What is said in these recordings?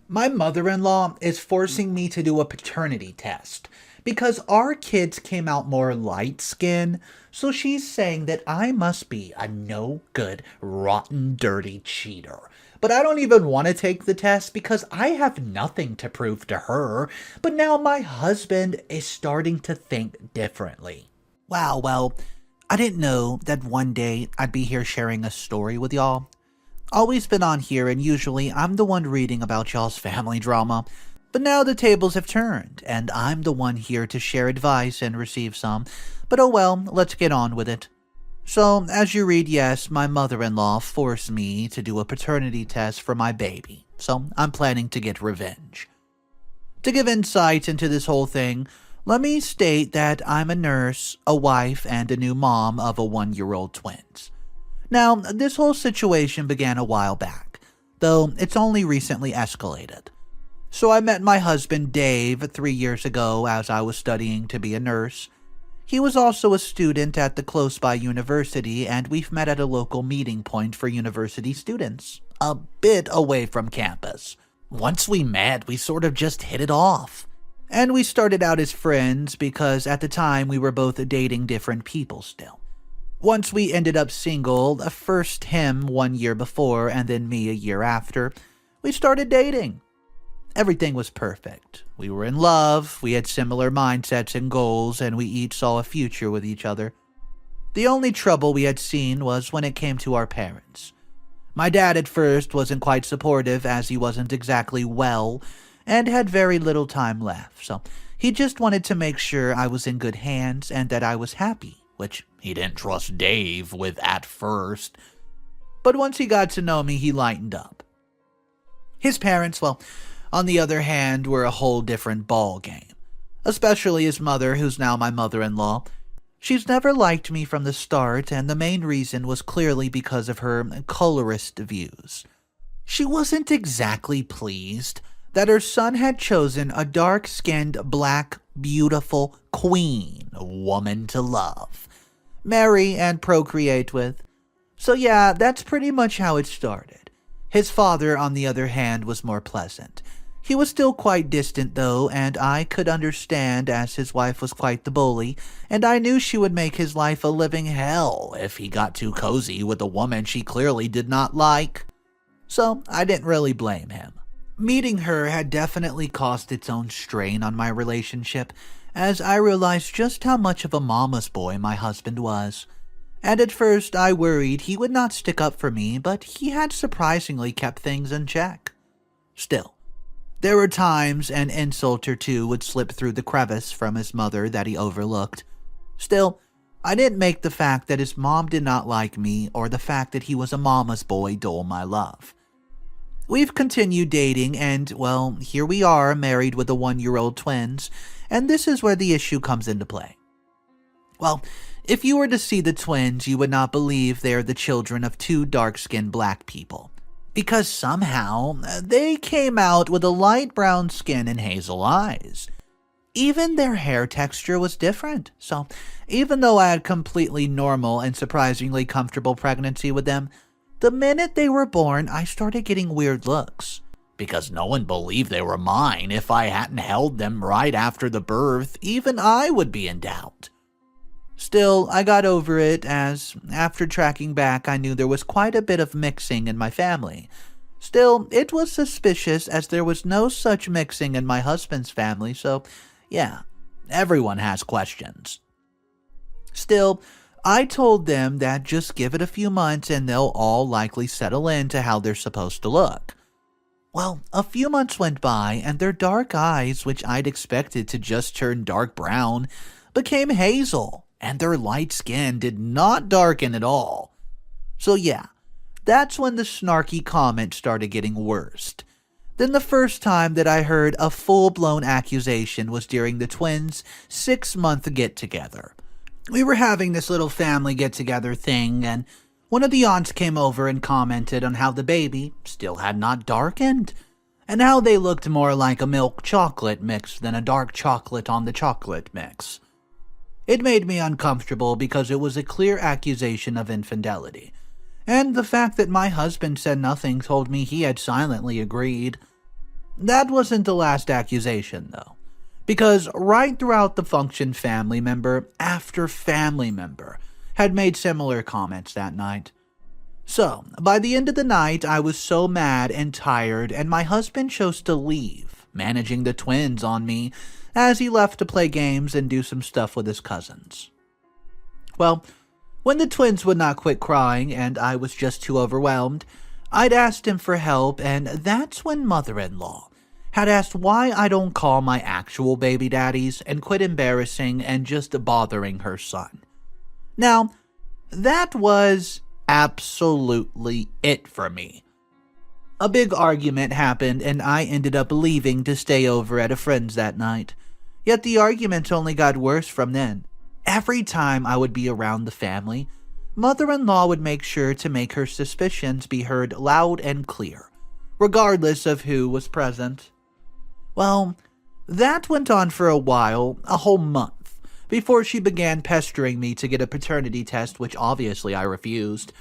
My mother-in-law is forcing me to do a paternity test because our kids came out more light skinned, so she's saying that I must be a no good, rotten, dirty cheater. But I don't even want to take the test because I have nothing to prove to her. But now my husband is starting to think differently. Wow, well, I didn't know that one day I'd be here sharing a story with y'all. Always been on here, and usually I'm the one reading about y'all's family drama. But now the tables have turned, and I'm the one here to share advice and receive some. But oh well, let's get on with it. So, as you read, yes, my mother-in-law forced me to do a paternity test for my baby. So, I'm planning to get revenge. To give insight into this whole thing, let me state that I'm a nurse, a wife, and a new mom of a 1-year-old twins. Now, this whole situation began a while back, though it's only recently escalated. So I met my husband Dave 3 years ago as I was studying to be a nurse. He was also a student at the close-by university, and we've met at a local meeting point for university students, a bit away from campus. Once we met, we sort of just hit it off. And we started out as friends because at the time we were both dating different people still. Once we ended up single, first him 1 year before and then me a year after, we started dating. Everything was perfect. We were in love, we had similar mindsets and goals, and we each saw a future with each other. The only trouble we had seen was when it came to our parents. My dad at first wasn't quite supportive as he wasn't exactly well and had very little time left, so he just wanted to make sure I was in good hands and that I was happy, which he didn't trust Dave with at first. But once he got to know me, he lightened up. His parents, well, on the other hand, were a whole different ball game. Especially his mother, who's now my mother-in-law. She's never liked me from the start, and the main reason was clearly because of her colorist views. She wasn't exactly pleased that her son had chosen a dark-skinned, black, beautiful queen, a woman to love, marry, and procreate with. So yeah, that's pretty much how it started. His father, on the other hand, was more pleasant. He was still quite distant, though, and I could understand as his wife was quite the bully, and I knew she would make his life a living hell if he got too cozy with a woman she clearly did not like. So I didn't really blame him. Meeting her had definitely caused its own strain on my relationship, as I realized just how much of a mama's boy my husband was. And at first I worried he would not stick up for me, but he had surprisingly kept things in check. Still, there were times an insult or two would slip through the crevice from his mother that he overlooked. Still, I didn't make the fact that his mom did not like me or the fact that he was a mama's boy dull my love. We've continued dating and, well, here we are, married with the 1-year-old twins, and this is where the issue comes into play. Well, if you were to see the twins, you would not believe they are the children of two dark-skinned black people. Because somehow, they came out with a light brown skin and hazel eyes. Even their hair texture was different, so even though I had completely normal and surprisingly comfortable pregnancy with them, the minute they were born, I started getting weird looks. Because no one believed they were mine. If I hadn't held them right after the birth, even I would be in doubt. Still, I got over it as, after tracking back, I knew there was quite a bit of mixing in my family. Still, it was suspicious as there was no such mixing in my husband's family, so yeah, everyone has questions. Still, I told them that just give it a few months and they'll all likely settle into how they're supposed to look. Well, a few months went by and their dark eyes, which I'd expected to just turn dark brown, became hazel. And their light skin did not darken at all. So yeah, that's when the snarky comments started getting worse. Then the first time that I heard a full-blown accusation was during the twins' 6-month get-together. We were having this little family get-together thing, and one of the aunts came over and commented on how the baby still had not darkened, and how they looked more like a milk chocolate mix than a dark chocolate on the chocolate mix. It made me uncomfortable because it was a clear accusation of infidelity, and the fact that my husband said nothing told me he had silently agreed. That wasn't the last accusation, though, because right throughout the function, family member after family member had made similar comments that night. So, by the end of the night, I was so mad and tired, and my husband chose to leave, managing the twins on me as he left to play games and do some stuff with his cousins. Well, when the twins would not quit crying and I was just too overwhelmed, I'd asked him for help, and that's when mother-in-law had asked why I don't call my actual baby daddies and quit embarrassing and just bothering her son. Now, that was absolutely it for me. A big argument happened and I ended up leaving to stay over at a friend's that night. Yet the argument only got worse from then. Every time I would be around the family, mother-in-law would make sure to make her suspicions be heard loud and clear, regardless of who was present. Well, that went on for a while, a whole month, before she began pestering me to get a paternity test, which obviously I refused.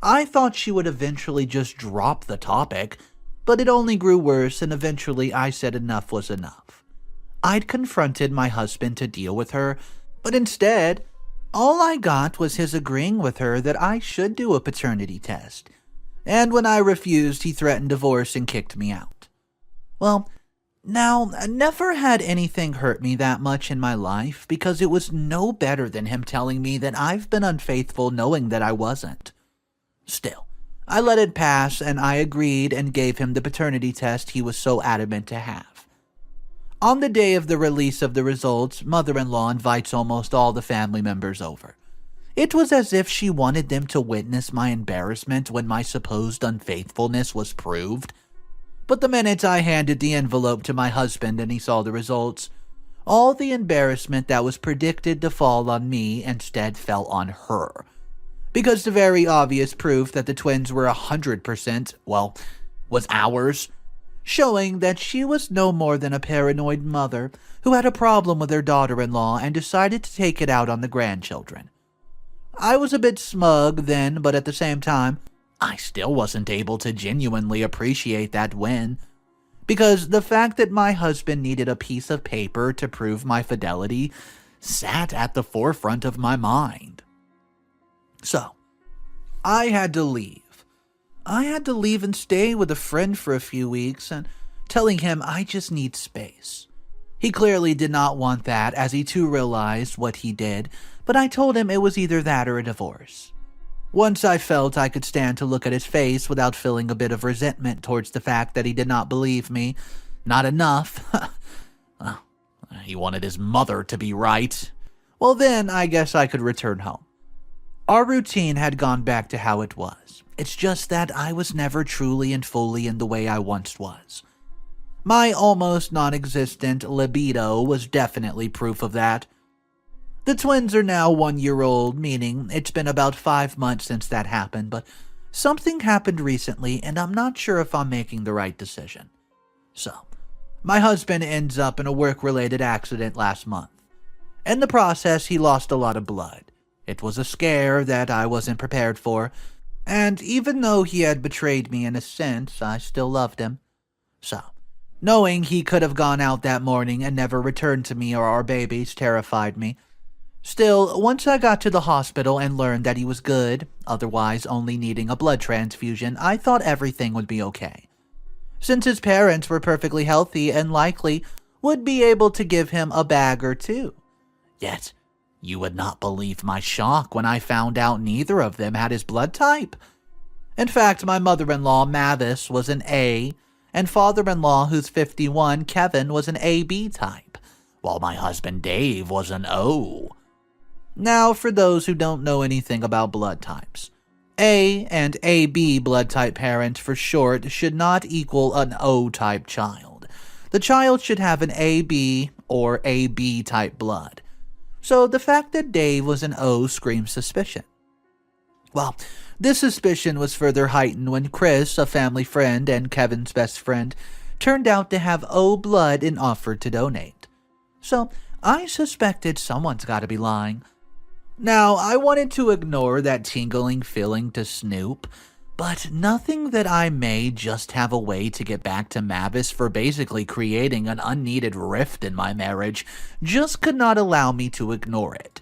I thought she would eventually just drop the topic, but it only grew worse, and eventually I said enough was enough. I'd confronted my husband to deal with her, but instead, all I got was his agreeing with her that I should do a paternity test. And when I refused, he threatened divorce and kicked me out. Well, now, never had anything hurt me that much in my life because it was no better than him telling me that I've been unfaithful knowing that I wasn't. Still, I let it pass and I agreed and gave him the paternity test he was so adamant to have. On the day of the release of the results, mother-in-law invites almost all the family members over. It was as if she wanted them to witness my embarrassment when my supposed unfaithfulness was proved. But the minute I handed the envelope to my husband and he saw the results, all the embarrassment that was predicted to fall on me instead fell on her. Because the very obvious proof that the twins were 100%, was ours, showing that she was no more than a paranoid mother who had a problem with her daughter-in-law and decided to take it out on the grandchildren. I was a bit smug then, but at the same time, I still wasn't able to genuinely appreciate that win, because the fact that my husband needed a piece of paper to prove my fidelity sat at the forefront of my mind. So, I had to leave. I had to leave and stay with a friend for a few weeks and telling him I just need space. He clearly did not want that as he too realized what he did, but I told him it was either that or a divorce. Once I felt I could stand to look at his face without feeling a bit of resentment towards the fact that he did not believe me. Not enough. Well, he wanted his mother to be right. Well, then I guess I could return home. Our routine had gone back to how it was. It's just that I was never truly and fully in the way I once was. My almost non-existent libido was definitely proof of that. The twins are now 1 year old, meaning it's been about 5 months since that happened, but something happened recently and I'm not sure if I'm making the right decision. So, my husband ends up in a work-related accident last month. In the process, he lost a lot of blood. It was a scare that I wasn't prepared for, and even though he had betrayed me in a sense, I still loved him. So, knowing he could have gone out that morning and never returned to me or our babies terrified me. Still, once I got to the hospital and learned that he was good, otherwise only needing a blood transfusion, I thought everything would be okay. Since his parents were perfectly healthy and likely would be able to give him a bag or two. Yet, you would not believe my shock when I found out neither of them had his blood type. In fact, my mother-in-law, Mavis, was an A, and father-in-law, who's 51, Kevin, was an AB type, while my husband, Dave, was an O. Now, for those who don't know anything about blood types, A and AB blood type parents for short should not equal an O-type child. The child should have an AB or AB type blood. So the fact that Dave was an O screams suspicion. Well, this suspicion was further heightened when Chris, a family friend and Kevin's best friend, turned out to have O blood and offered to donate. So I suspected someone's got to be lying. Now, I wanted to ignore that tingling feeling to snoop, But nothing that I may just have a way to get back to Mavis for basically creating an unneeded rift in my marriage just could not allow me to ignore it.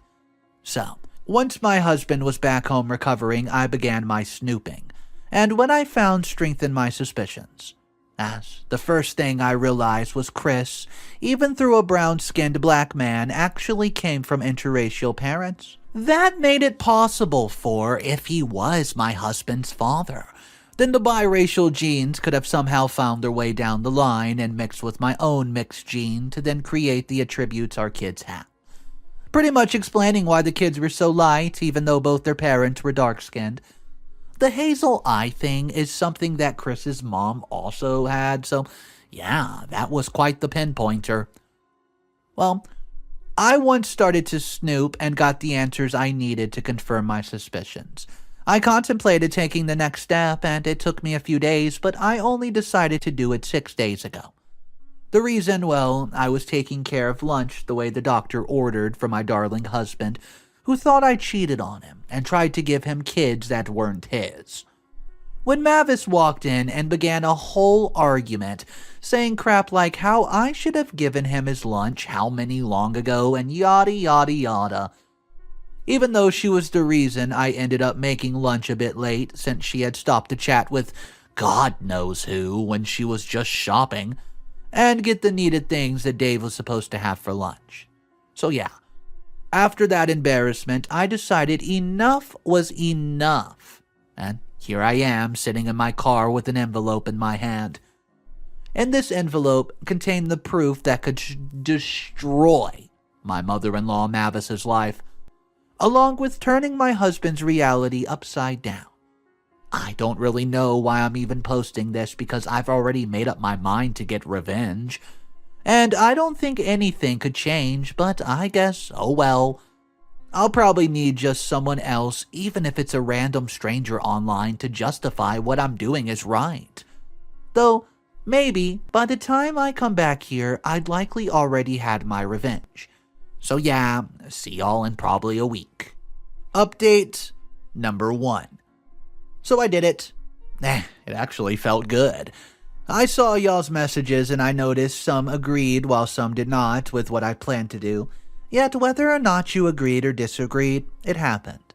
So, once my husband was back home recovering, I began my snooping, and what I found strengthened my suspicions. As the first thing I realized was Chris, even though a brown-skinned black man, actually came from interracial parents. That made it possible for, if he was my husband's father, then the biracial genes could have somehow found their way down the line and mixed with my own mixed gene to then create the attributes our kids have. Pretty much explaining why the kids were so light even though both their parents were dark-skinned. The hazel eye thing is something that Chris's mom also had, so yeah, that was quite the pinpointer. Well, I once started to snoop and got the answers I needed to confirm my suspicions. I contemplated taking the next step, and it took me a few days, but I only decided to do it 6 days ago. The reason, well, I was taking care of lunch the way the doctor ordered for my darling husband, who thought I cheated on him and tried to give him kids that weren't his. When Mavis walked in and began a whole argument, saying crap like how I should have given him his lunch how many long ago and yada yada yada. Even though she was the reason I ended up making lunch a bit late since she had stopped to chat with God knows who when she was just shopping and get the needed things that Dave was supposed to have for lunch. So yeah, after that embarrassment, I decided enough was enough. And here I am, sitting in my car with an envelope in my hand. And this envelope contained the proof that could destroy my mother-in-law Mavis's life, along with turning my husband's reality upside down. I don't really know why I'm even posting this because I've already made up my mind to get revenge. And I don't think anything could change, but I guess, oh well. I'll probably need just someone else, even if it's a random stranger online, to justify what I'm doing is right. Though, maybe, by the time I come back here, I'd likely already had my revenge. So yeah, see y'all in probably a week. Update number 1. So I did it. It actually felt good. I saw y'all's messages and I noticed some agreed while some did not with what I planned to do. Yet whether or not you agreed or disagreed, it happened.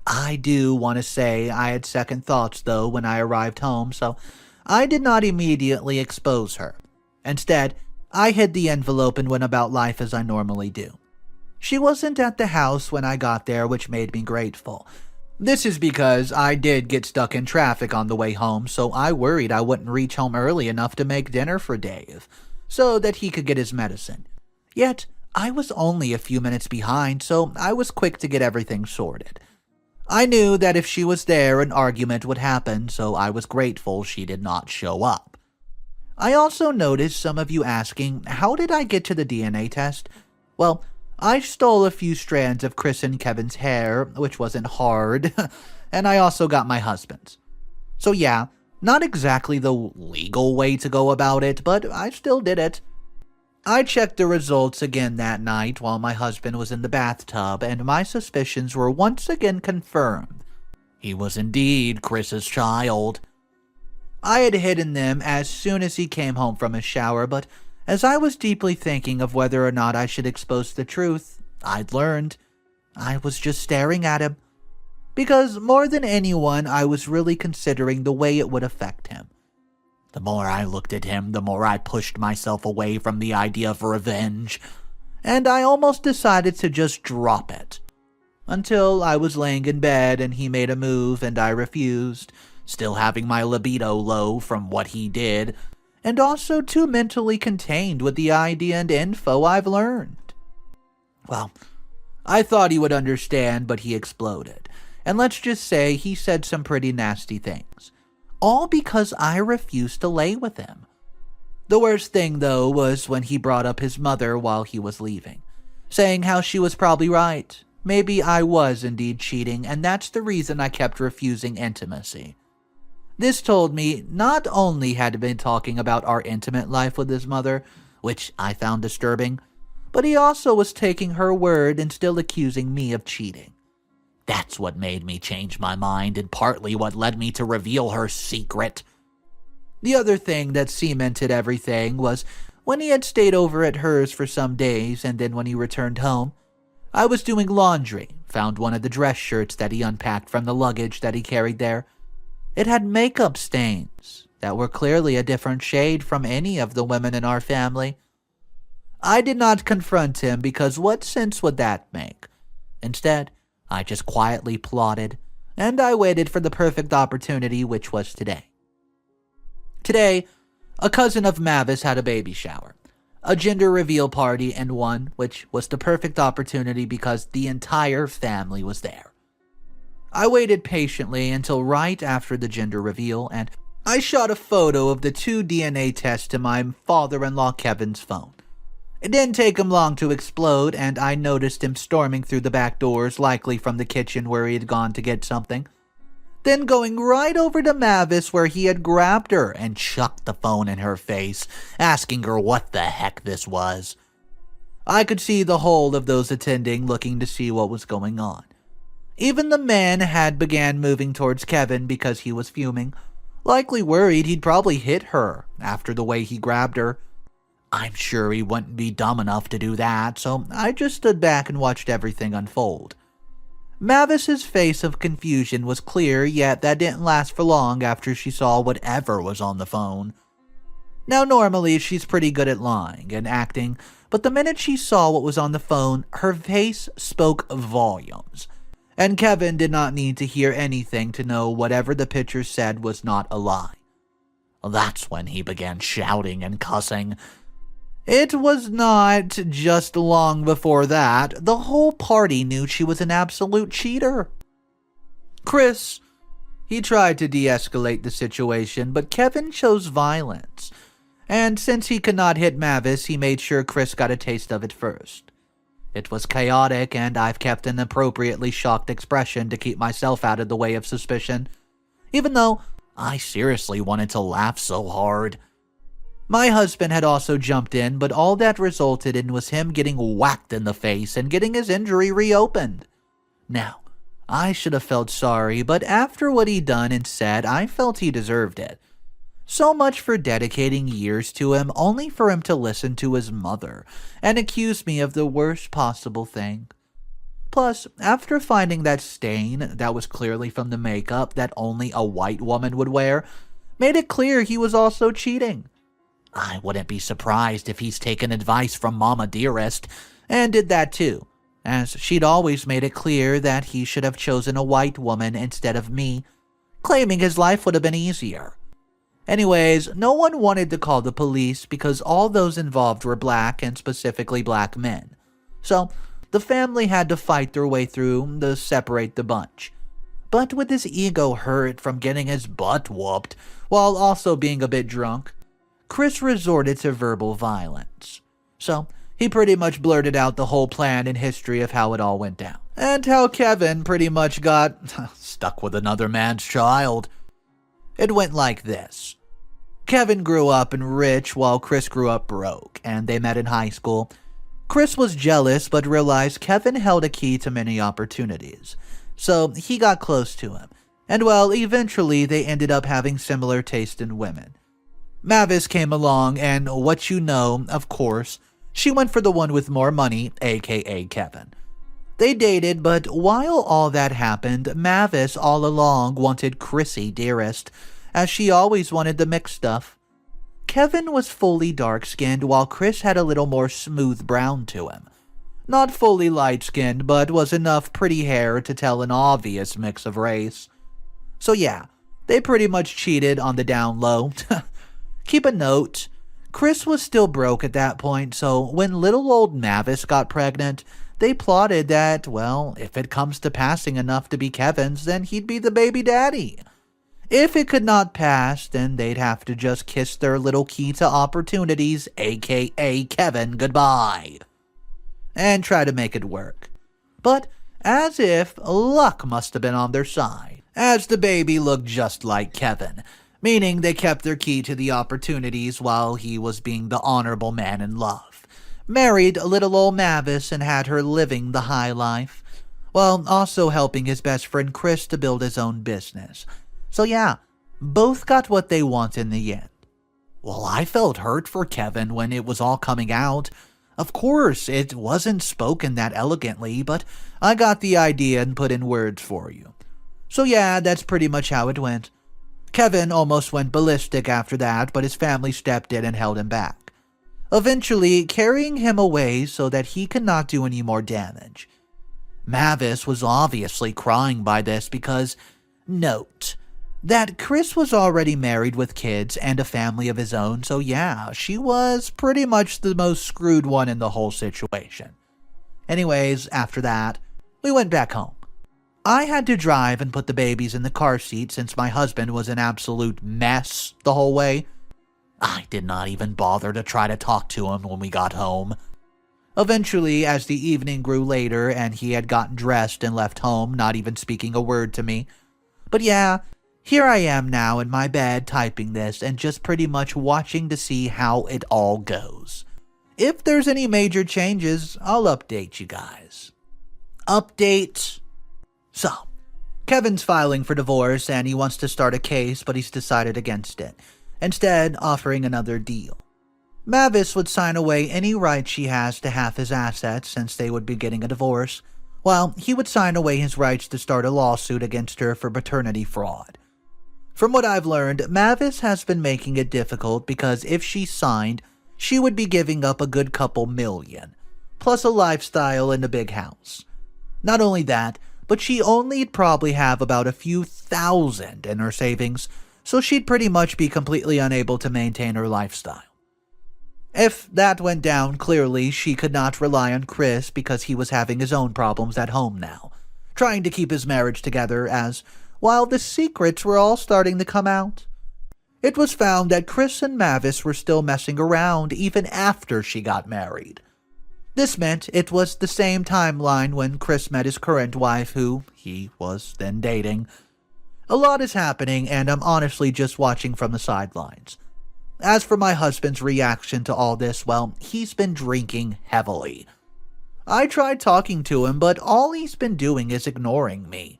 I do want to say I had second thoughts though when I arrived home, so I did not immediately expose her. Instead, I hid the envelope and went about life as I normally do. She wasn't at the house when I got there, which made me grateful. This is because I did get stuck in traffic on the way home, so I worried I wouldn't reach home early enough to make dinner for Dave, so that he could get his medicine. Yet, I was only a few minutes behind, so I was quick to get everything sorted. I knew that if she was there, an argument would happen, so I was grateful she did not show up. I also noticed some of you asking, how did I get to the DNA test? Well, I stole a few strands of Chris and Kevin's hair, which wasn't hard, and I also got my husband's. So yeah, not exactly the legal way to go about it, but I still did it. I checked the results again that night while my husband was in the bathtub, and my suspicions were once again confirmed. He was indeed Chris's child. I had hidden them as soon as he came home from his shower, but as I was deeply thinking of whether or not I should expose the truth, I'd learned I was just staring at him. Because more than anyone, I was really considering the way it would affect him. The more I looked at him, the more I pushed myself away from the idea of revenge, and I almost decided to just drop it. Until I was laying in bed and he made a move and I refused, still having my libido low from what he did, and also too mentally contained with the idea and info I've learned. Well, I thought he would understand, but he exploded. And let's just say he said some pretty nasty things. All because I refused to lay with him. The worst thing, though, was when he brought up his mother while he was leaving, saying how she was probably right. Maybe I was indeed cheating, and that's the reason I kept refusing intimacy. This told me not only had he been talking about our intimate life with his mother, which I found disturbing, but he also was taking her word and still accusing me of cheating. That's what made me change my mind and partly what led me to reveal her secret. The other thing that cemented everything was when he had stayed over at hers for some days, and then when he returned home, I was doing laundry, found one of the dress shirts that he unpacked from the luggage that he carried there. It had makeup stains that were clearly a different shade from any of the women in our family. I did not confront him because what sense would that make? Instead, I just quietly plotted, and I waited for the perfect opportunity, which was today. Today, a cousin of Mavis had a baby shower, a gender reveal party, and one which was the perfect opportunity because the entire family was there. I waited patiently until right after the gender reveal, and I shot a photo of the 2 DNA tests to my father-in-law Kevin's phone. It didn't take him long to explode, and I noticed him storming through the back doors, likely from the kitchen where he had gone to get something. Then going right over to Mavis where he had grabbed her and chucked the phone in her face, asking her what the heck this was. I could see the whole of those attending looking to see what was going on. Even the men had began moving towards Kevin because he was fuming, likely worried he'd probably hit her after the way he grabbed her. I'm sure he wouldn't be dumb enough to do that, so I just stood back and watched everything unfold. Mavis's face of confusion was clear, yet that didn't last for long after she saw whatever was on the phone. Now normally she's pretty good at lying and acting, but the minute she saw what was on the phone, her face spoke volumes. And Kevin did not need to hear anything to know whatever the picture said was not a lie. That's when he began shouting and cussing. It was not just long before that. The whole party knew she was an absolute cheater. Chris, he tried to de-escalate the situation, but Kevin chose violence. And since he could not hit Mavis, he made sure Chris got a taste of it first. It was chaotic, and I've kept an appropriately shocked expression to keep myself out of the way of suspicion, even though I seriously wanted to laugh so hard. My husband had also jumped in, but all that resulted in was him getting whacked in the face and getting his injury reopened. Now, I should have felt sorry, but after what he'd done and said, I felt he deserved it. So much for dedicating years to him, only for him to listen to his mother and accuse me of the worst possible thing. Plus, after finding that stain that was clearly from the makeup that only a white woman would wear, made it clear he was also cheating. I wouldn't be surprised if he's taken advice from Mama Dearest, and did that too, as she'd always made it clear that he should have chosen a white woman instead of me, claiming his life would have been easier. Anyways, no one wanted to call the police because all those involved were black, and specifically black men. So, the family had to fight their way through to separate the bunch. But with his ego hurt from getting his butt whooped, while also being a bit drunk, Chris resorted to verbal violence. So, he pretty much blurted out the whole plan and history of how it all went down. And how Kevin pretty much got stuck with another man's child. It went like this. Kevin grew up and rich while Chris grew up broke, and they met in high school. Chris was jealous but realized Kevin held a key to many opportunities, so he got close to him. And well, eventually they ended up having similar taste in women. Mavis came along, and what you know, of course, she went for the one with more money, aka Kevin. They dated, but while all that happened, Mavis all along wanted Chrissy Dearest, as she always wanted the mixed stuff. Kevin was fully dark-skinned, while Chris had a little more smooth brown to him. Not fully light-skinned, but was enough pretty hair to tell an obvious mix of race. So yeah, they pretty much cheated on the down low. Keep a note, Chris was still broke at that point, so when little old Mavis got pregnant, they plotted that, well, if it comes to passing enough to be Kevin's, then he'd be the baby daddy. If it could not pass, then they'd have to just kiss their little key to opportunities, aka Kevin, goodbye. And try to make it work. But as if luck must have been on their side, as the baby looked just like Kevin, meaning they kept their key to the opportunities while he was being the honorable man in love. Married little old Mavis and had her living the high life. while also helping his best friend Chris to build his own business. So yeah, both got what they want in the end. Well, I felt hurt for Kevin when it was all coming out. Of course, it wasn't spoken that elegantly, but I got the idea and put in words for you. So yeah, that's pretty much how it went. Kevin almost went ballistic after that, but his family stepped in and held him back, eventually carrying him away so that he could not do any more damage. Mavis was obviously crying by this because, note, that Chris was already married with kids and a family of his own, so yeah, she was pretty much the most screwed one in the whole situation. Anyways, after that, we went back home. I had to drive and put the babies in the car seat since my husband was an absolute mess the whole way. I did not even bother to try to talk to him when we got home. Eventually, as the evening grew later and he had gotten dressed and left home, not even speaking a word to me. But yeah, here I am now in my bed typing this and just pretty much watching to see how it all goes. If there's any major changes, I'll update you guys. Update. So, Kevin's filing for divorce and he wants to start a case, but he's decided against it, instead offering another deal. Mavis would sign away any rights she has to half his assets since they would be getting a divorce, while he would sign away his rights to start a lawsuit against her for paternity fraud. From what I've learned, Mavis has been making it difficult because if she signed, she would be giving up a good couple million, plus a lifestyle and a big house. Not only that, but she only'd probably have about a few thousand in her savings, so she'd pretty much be completely unable to maintain her lifestyle. If that went down, clearly she could not rely on Chris because he was having his own problems at home now, trying to keep his marriage together as, while the secrets were all starting to come out. It was found that Chris and Mavis were still messing around even after she got married. This meant it was the same timeline when Chris met his current wife, who he was then dating. A lot is happening, and I'm honestly just watching from the sidelines. As for my husband's reaction to all this, well, he's been drinking heavily. I tried talking to him, but all he's been doing is ignoring me.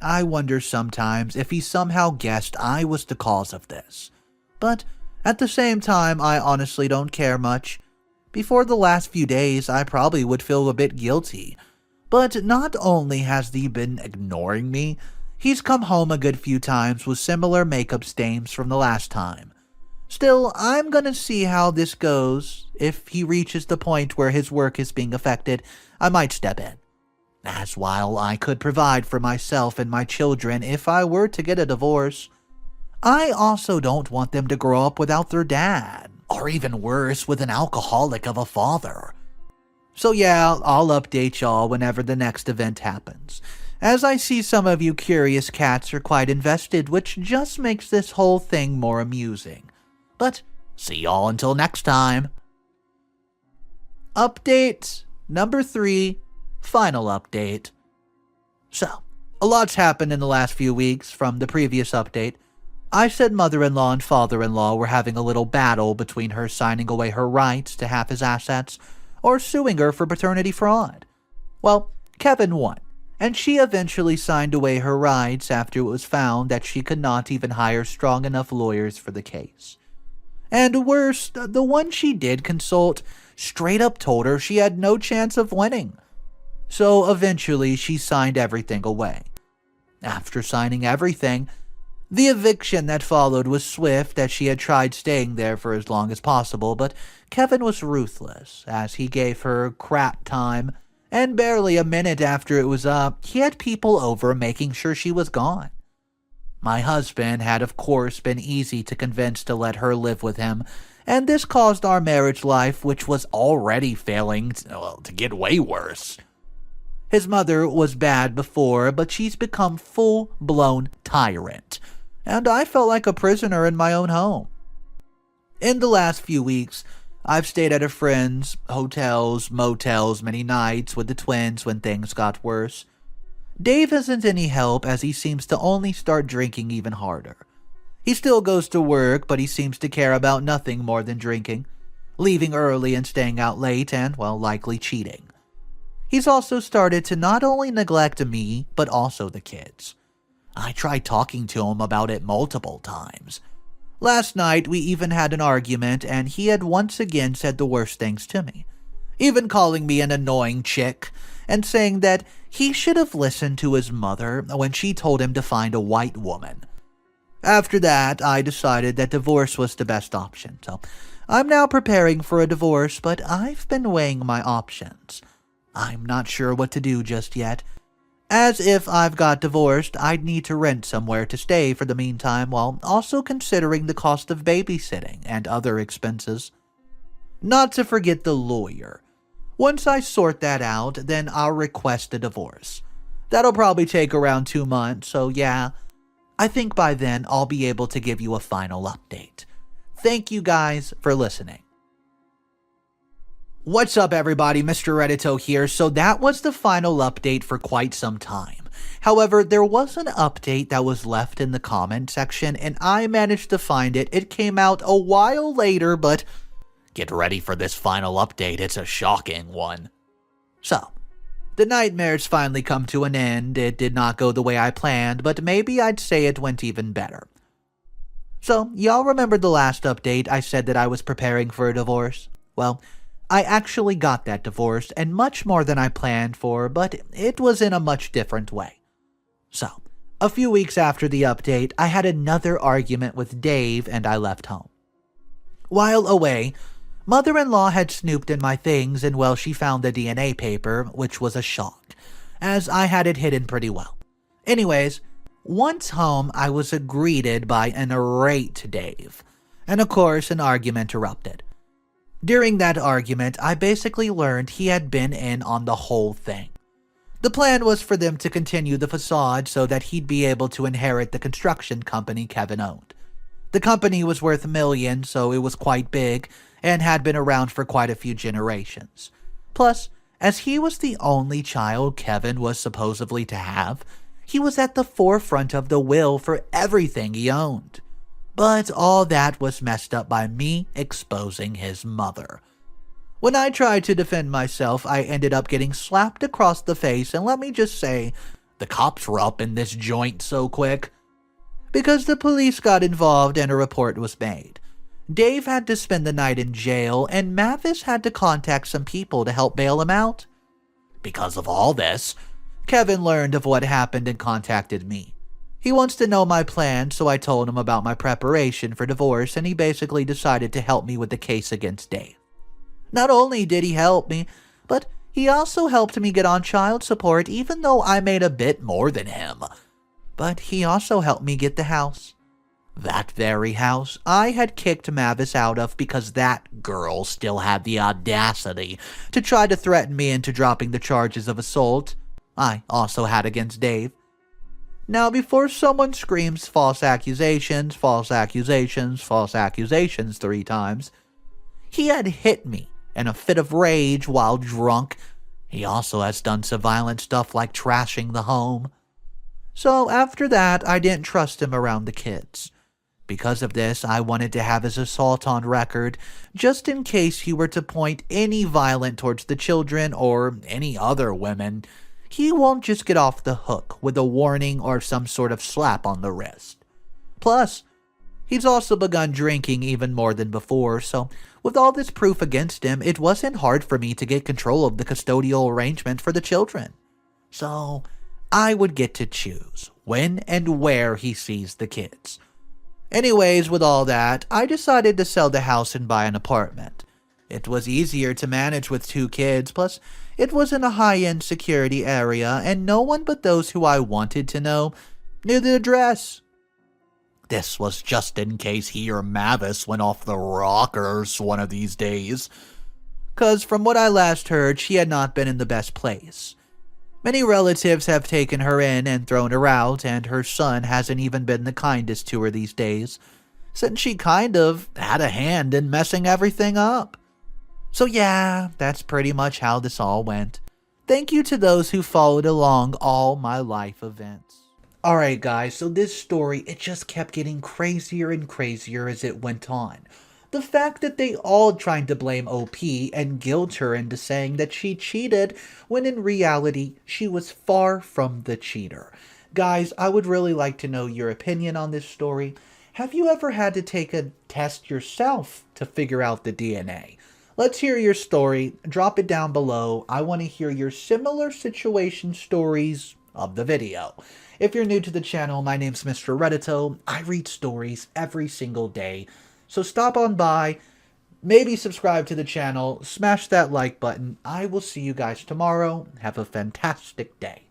I wonder sometimes if he somehow guessed I was the cause of this. But at the same time, I honestly don't care much. Before the last few days, I probably would feel a bit guilty. But not only has he been ignoring me, he's come home a good few times with similar makeup stains from the last time. Still, I'm gonna see how this goes. If he reaches the point where his work is being affected, I might step in. As while I could provide for myself and my children if I were to get a divorce, I also don't want them to grow up without their dad, or even worse, with an alcoholic of a father. So yeah, I'll update y'all whenever the next event happens, as I see some of you curious cats are quite invested, which just makes this whole thing more amusing. But see y'all until next time. Update number 3, final update. So, a lot's happened in the last few weeks from the previous update. I said mother-in-law and father-in-law were having a little battle between her signing away her rights to half his assets or suing her for paternity fraud. Well, Kevin won, and she eventually signed away her rights after it was found that she could not even hire strong enough lawyers for the case. And worse, the one she did consult straight up told her she had no chance of winning. So eventually she signed everything away. After signing everything, the eviction that followed was swift as she had tried staying there for as long as possible, but Kevin was ruthless as he gave her crap time, and barely a minute after it was up, he had people over making sure she was gone. My husband had of course been easy to convince to let her live with him, and this caused our marriage life, which was already failing, to get way worse. His mother was bad before, but she's become full-blown tyrant, and I felt like a prisoner in my own home. In the last few weeks, I've stayed at a friend's, hotels, motels many nights with the twins when things got worse. Dave isn't any help as he seems to only start drinking even harder. He still goes to work, but he seems to care about nothing more than drinking, leaving early and staying out late and, likely cheating. He's also started to not only neglect me, but also the kids. I tried talking to him about it multiple times. Last night, we even had an argument, and he had once again said the worst things to me, even calling me an annoying chick, and saying that he should have listened to his mother when she told him to find a white woman. After that, I decided that divorce was the best option, so I'm now preparing for a divorce, but I've been weighing my options. I'm not sure what to do just yet. As if I've got divorced, I'd need to rent somewhere to stay for the meantime while also considering the cost of babysitting and other expenses. Not to forget the lawyer. Once I sort that out, then I'll request a divorce. That'll probably take around 2 months, so yeah, I think by then I'll be able to give you a final update. Thank you guys for listening. What's up everybody, Mr. Reddito here. So that was the final update for quite some time. However, there was an update that was left in the comment section and I managed to find it. It came out a while later, but get ready for this final update. It's a shocking one. So, the nightmares finally come to an end. It did not go the way I planned, but maybe I'd say it went even better. So, y'all remember the last update I said that I was preparing for a divorce? Well, I actually got that divorce, and much more than I planned for, but it was in a much different way. So, a few weeks after the update, I had another argument with Dave and I left home. While away, mother-in-law had snooped in my things and well, she found the DNA paper, which was a shock, as I had it hidden pretty well. Anyways, once home, I was greeted by an irate Dave, and of course, an argument erupted. During that argument, I basically learned he had been in on the whole thing. The plan was for them to continue the facade so that he'd be able to inherit the construction company Kevin owned. The company was worth millions, so it was quite big, and had been around for quite a few generations. Plus, as he was the only child Kevin was supposedly to have, he was at the forefront of the will for everything he owned. But all that was messed up by me exposing his mother. When I tried to defend myself, I ended up getting slapped across the face, and let me just say, the cops were up in this joint so quick. Because the police got involved and a report was made. Dave had to spend the night in jail, and Mavis had to contact some people to help bail him out. Because of all this, Kevin learned of what happened and contacted me. He wants to know my plan, so I told him about my preparation for divorce, and he basically decided to help me with the case against Dave. Not only did he help me, but he also helped me get on child support, even though I made a bit more than him. But he also helped me get the house. That very house I had kicked Mavis out of because that girl still had the audacity to try to threaten me into dropping the charges of assault I also had against Dave. Now, before someone screams false accusations, false accusations, false accusations 3 times, he had hit me in a fit of rage while drunk. He also has done some violent stuff like trashing the home. So after that, I didn't trust him around the kids. Because of this, I wanted to have his assault on record, just in case he were to point any violent towards the children or any other women. He won't just get off the hook with a warning or some sort of slap on the wrist. Plus, he's also begun drinking even more than before, so with all this proof against him, it wasn't hard for me to get control of the custodial arrangement for the children. So, I would get to choose when and where he sees the kids. Anyways, with all that, I decided to sell the house and buy an apartment. It was easier to manage with 2 kids, plus it was in a high-end security area, and no one but those who I wanted to know knew the address. This was just in case he or Mavis went off the rockers one of these days. 'Cause from what I last heard, she had not been in the best place. Many relatives have taken her in and thrown her out, and her son hasn't even been the kindest to her these days, since she kind of had a hand in messing everything up. So yeah, that's pretty much how this all went. Thank you to those who followed along all my life events. Alright guys, so this story, it just kept getting crazier and crazier as it went on. The fact that they all tried to blame OP and guilt her into saying that she cheated when in reality she was far from the cheater. Guys, I would really like to know your opinion on this story. Have you ever had to take a test yourself to figure out the DNA? Let's hear your story. Drop it down below. I want to hear your similar situation stories of the video. If you're new to the channel, my name's Mr. Reddito. I read stories every single day. So stop on by, maybe subscribe to the channel, smash that like button. I will see you guys tomorrow. Have a fantastic day.